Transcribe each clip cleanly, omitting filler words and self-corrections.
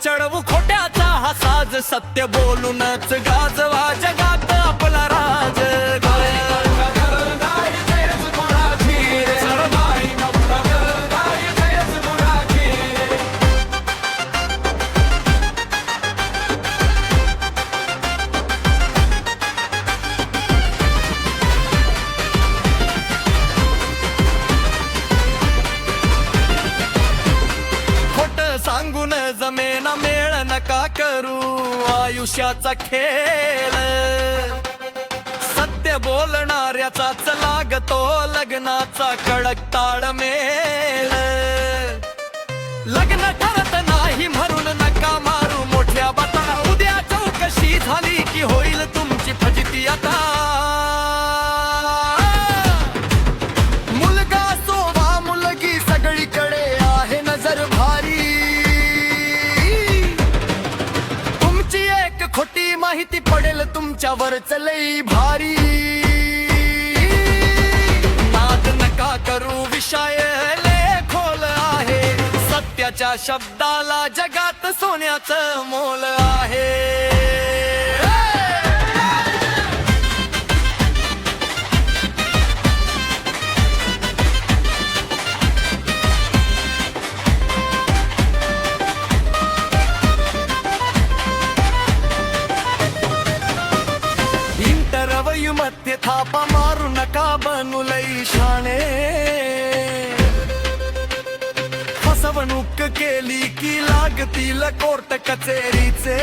चढवू खोट्याचा हा साज, सत्य बोलूनच गाजवा जगात आपला राज. सांगून जमेना मेळ नका करू आयुष्याचा खेळ, सत्य बोलणाऱ्याचाच लागतो लग्नाचा कडक ताळमेळ. लग्न ठरत नाही म्हणून नका मारू मोठ्या बाता, उद्या चौकशी झाली की होईल तुमची फजिती आता. मुलगा सोवा मुलगी सगळीकडे आहे नजर भारी, खोटी माहिती पडेल तुमच्यावरच लई भारी. नाद नका करू विषय लय खोल आहे, सत्याच्या शब्दाला जगात सोन्याचं मोल आहे. मध्ये थापा मारू नका बनू लई शाणे, फसवणूक केली की लागतील कोर्ट कचेरीचे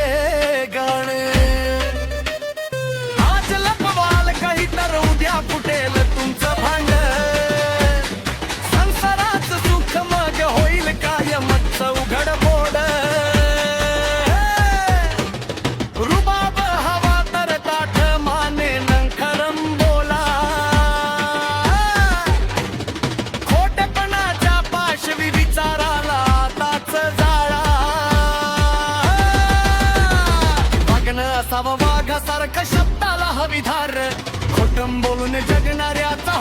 गाणे. आज लपवाल काही तर उद्या फुटेल तुमचं भांड, संसाराचं सुख मग होईल कायमच उघड बोड. रुबाब हवा तर ताठ माने वाघासारखं शब्दाला हवी धार, खोटं बोलून जगणाऱ्याचा